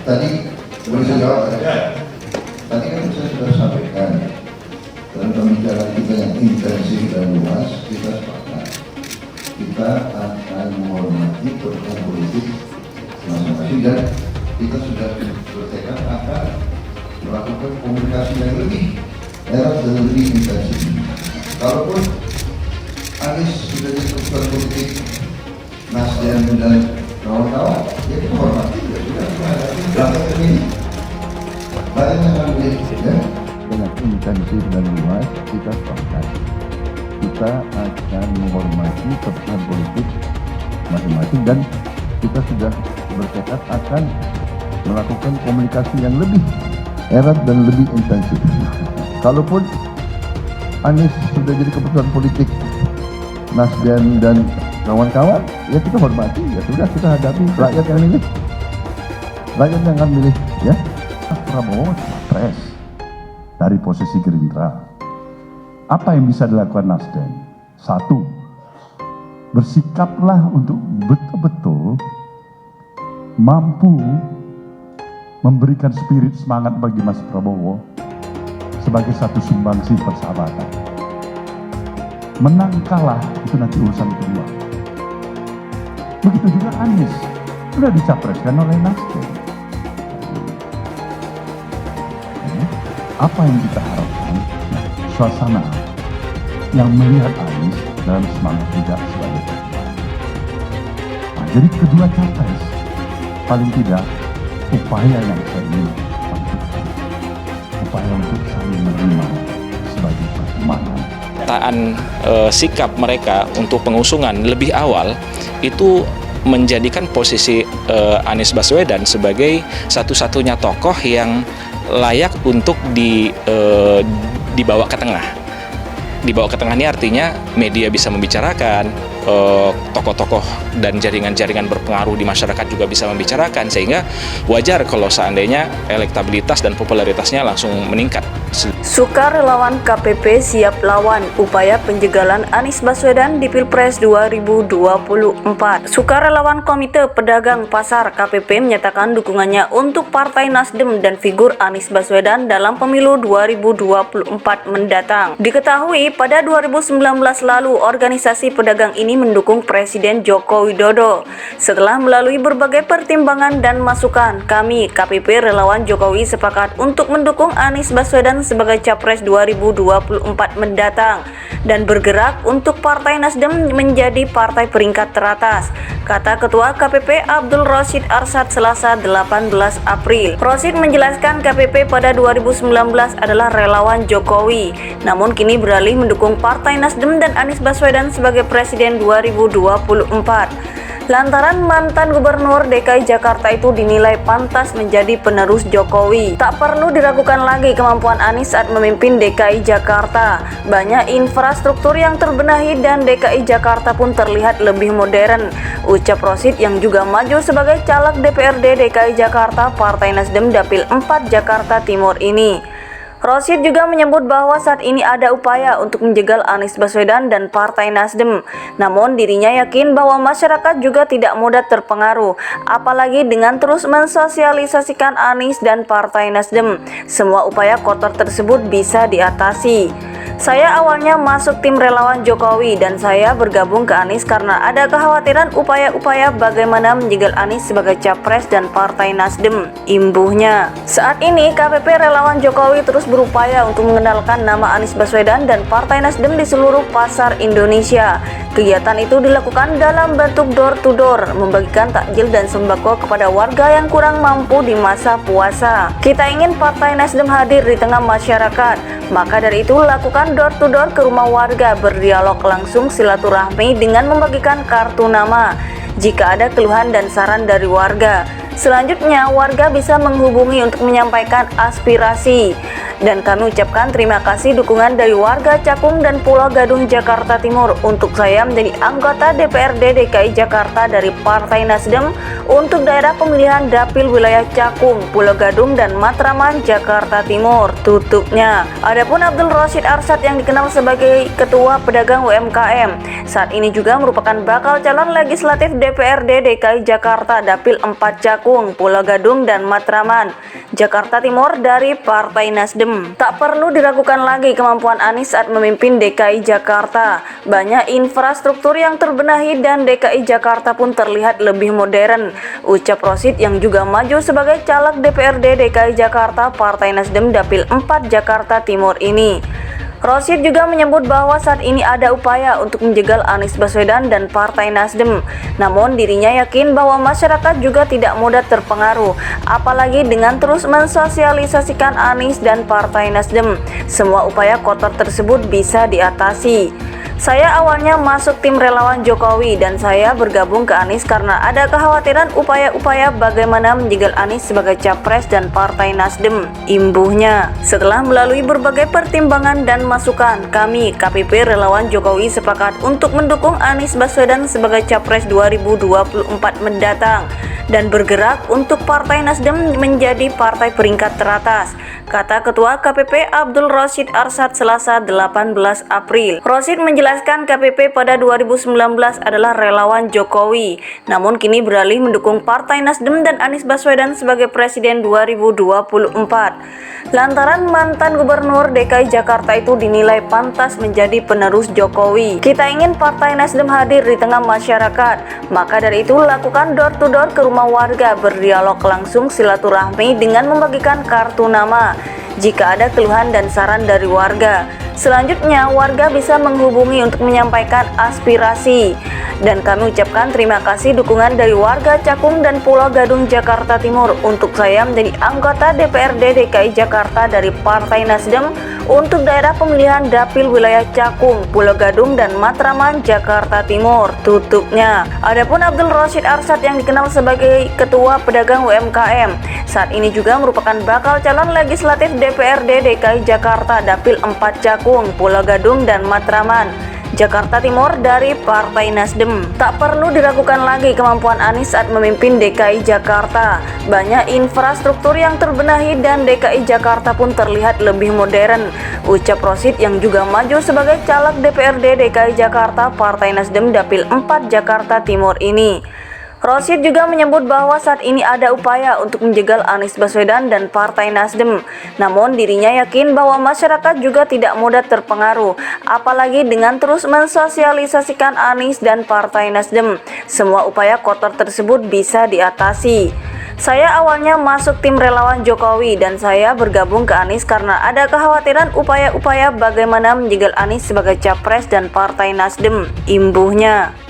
Tadi boleh saya jawab ya? Tadi kan saya sudah sampaikan dalam pembicaraan kita yang intensif dan luas, kita sepakat kita akan menghormati keputusan politik masing-masing dan kita sudah bertekad akan melakukan komunikasi yang lebih erat dan lebih intensif. Kalaupun Anies sudah jadi keputusan politik Nasdem dan kawan-kawan, ya kita hormati, ya sudah kita hadapi belakang ini. Banyak yang akan ya. Dengan intensif dan luas kita sepakat kita akan menghormati keputusan politik masing-masing dan kita sudah bertekad akan melakukan komunikasi yang lebih erat dan lebih intensif. Kalaupun Anies sudah jadi keputusan politik Nasdem dan kawan-kawan, ya kita hormati, ya sudah kita hadapi rakyat yang milih, rakyat yang akan milih, ya. Prabowo capres dari posisi Gerindra. Apa yang bisa dilakukan Nasdem? Satu, bersikaplah untuk betul-betul mampu memberikan spirit semangat bagi Mas Prabowo sebagai satu sumbangsi persahabatan. Menang kalah itu nanti urusan kedua. Begitu juga Anies sudah dicapreskan oleh Nasdem. Apa yang kita harapkan? Suasana yang melihat Anies dalam semangat tidak sebagai pejuang. Nah, jadi kedua capres paling tidak upaya yang saya ingin lakukan, upaya untuk saling menerima sebagai perkembangan. Sikap mereka untuk pengusungan lebih awal itu menjadikan posisi Anies Baswedan sebagai satu-satunya tokoh yang layak untuk dibawa ke tengah. Dibawa ke tengah ini artinya media bisa membicarakan, tokoh-tokoh dan jaringan-jaringan berpengaruh di masyarakat juga bisa membicarakan, sehingga wajar kalau seandainya elektabilitas dan popularitasnya langsung meningkat. Sukarelawan KPP siap lawan upaya penjegalan Anies Baswedan di Pilpres 2024. Sukarelawan Komite Pedagang Pasar KPP menyatakan dukungannya untuk Partai Nasdem dan figur Anies Baswedan dalam pemilu 2024 mendatang. Diketahui pada 2019 lalu organisasi pedagang ini mendukung Presiden Joko Widodo. Setelah melalui berbagai pertimbangan dan masukan, kami KPP Relawan Jokowi sepakat untuk mendukung Anies Baswedan sebagai Capres 2024 mendatang dan bergerak untuk Partai Nasdem menjadi partai peringkat teratas, kata Ketua KPP Abdul Rosyid Arsyad Selasa 18 April. Rosyid menjelaskan KPP pada 2019 adalah relawan Jokowi, namun kini beralih mendukung Partai Nasdem dan Anies Baswedan sebagai Presiden 2024. Lantaran mantan Gubernur DKI Jakarta itu dinilai pantas menjadi penerus Jokowi. Tak perlu diragukan lagi kemampuan Anies saat memimpin DKI Jakarta. Banyak infrastruktur yang terbenahi dan DKI Jakarta pun terlihat lebih modern, ucap Rosyid yang juga maju sebagai caleg DPRD DKI Jakarta Partai Nasdem Dapil 4 Jakarta Timur ini. Rosyid juga menyebut bahwa saat ini ada upaya untuk menjegal Anies Baswedan dan Partai Nasdem. Namun dirinya yakin bahwa masyarakat juga tidak mudah terpengaruh, apalagi dengan terus mensosialisasikan Anies dan Partai Nasdem. Semua upaya kotor tersebut bisa diatasi. Saya awalnya masuk tim relawan Jokowi dan saya bergabung ke Anies karena ada kekhawatiran upaya-upaya bagaimana menjegal Anies sebagai capres dan Partai Nasdem, imbuhnya. Saat ini KPP Relawan Jokowi terus berupaya untuk mengenalkan nama Anies Baswedan dan Partai Nasdem di seluruh pasar Indonesia. Kegiatan itu dilakukan dalam bentuk door-to-door, membagikan takjil dan sembako kepada warga yang kurang mampu di masa puasa. Kita ingin Partai Nasdem hadir di tengah masyarakat, maka dari itu lakukan door-to-door ke rumah warga, berdialog langsung silaturahmi dengan membagikan kartu nama. Jika ada keluhan dan saran dari warga, Selanjutnya, warga bisa menghubungi untuk menyampaikan aspirasi. Dan kami ucapkan terima kasih dukungan dari warga Cakung dan Pulau Gadung, Jakarta Timur untuk saya menjadi anggota DPRD DKI Jakarta dari Partai Nasdem untuk daerah pemilihan Dapil wilayah Cakung, Pulau Gadung, dan Matraman, Jakarta Timur. Tutupnya. Adapun Abdul Rosyid Arsad yang dikenal sebagai Ketua Pedagang UMKM, saat ini juga merupakan bakal calon legislatif DPRD DKI Jakarta Dapil 4 Cakung, Pulau Gadung, dan Matraman, Jakarta Timur dari Partai Nasdem. Tak perlu diragukan lagi kemampuan Anies saat memimpin DKI Jakarta. Banyak infrastruktur yang terbenahi dan DKI Jakarta pun terlihat lebih modern, ucap Rosyid yang juga maju sebagai caleg DPRD DKI Jakarta Partai Nasdem Dapil 4 Jakarta Timur ini. Rosyid juga menyebut bahwa saat ini ada upaya untuk menjegal Anies Baswedan dan Partai Nasdem. Namun dirinya yakin bahwa masyarakat juga tidak mudah terpengaruh, apalagi dengan terus mensosialisasikan Anies dan Partai Nasdem. Semua upaya kotor tersebut bisa diatasi. Saya awalnya masuk tim relawan Jokowi dan saya bergabung ke Anies karena ada kekhawatiran upaya-upaya bagaimana menjegal Anies sebagai capres dan Partai Nasdem, imbuhnya. Setelah melalui berbagai pertimbangan dan masukan, kami KPP Relawan Jokowi sepakat untuk mendukung Anies Baswedan sebagai capres 2024 mendatang dan bergerak untuk Partai Nasdem menjadi partai peringkat teratas, kata Ketua KPP Abdul Rosyid Arsad Selasa 18 April. Rosyid menjelaskan KPP pada 2019 adalah relawan Jokowi, namun kini beralih mendukung Partai Nasdem dan Anies Baswedan sebagai Presiden 2024. Lantaran mantan Gubernur DKI Jakarta itu dinilai pantas menjadi penerus Jokowi. Kita ingin Partai Nasdem hadir di tengah masyarakat, maka dari itu lakukan door to door ke rumah warga, berdialog langsung, silaturahmi dengan membagikan kartu nama jika ada keluhan dan saran dari warga. Selanjutnya, warga bisa menghubungi untuk menyampaikan aspirasi. Dan kami ucapkan terima kasih dukungan dari warga Cakung dan Pulau Gadung, Jakarta Timur untuk saya menjadi anggota DPRD DKI Jakarta dari Partai Nasdem untuk daerah pemilihan Dapil wilayah Cakung, Pulau Gadung, dan Matraman, Jakarta Timur. Tutupnya. Adapun Abdul Rosyid Arsad yang dikenal sebagai Ketua Pedagang UMKM, saat ini juga merupakan bakal calon legislatif DPRD DKI Jakarta Dapil 4 Cakung, Pulau Gadung, dan Matraman, Jakarta Timur dari Partai Nasdem. Tak perlu diragukan lagi kemampuan Anies saat memimpin DKI Jakarta. Banyak infrastruktur yang terbenahi dan DKI Jakarta pun terlihat lebih modern, ucap Rosyid yang juga maju sebagai caleg DPRD DKI Jakarta Partai Nasdem Dapil 4 Jakarta Timur ini. Rosyid juga menyebut bahwa saat ini ada upaya untuk menjegal Anies Baswedan dan Partai Nasdem. Namun dirinya yakin bahwa masyarakat juga tidak mudah terpengaruh, apalagi dengan terus mensosialisasikan Anies dan Partai Nasdem. Semua upaya kotor tersebut bisa diatasi. Saya awalnya masuk tim relawan Jokowi dan saya bergabung ke Anies karena ada kekhawatiran upaya-upaya bagaimana menjegal Anies sebagai capres dan Partai Nasdem, imbuhnya.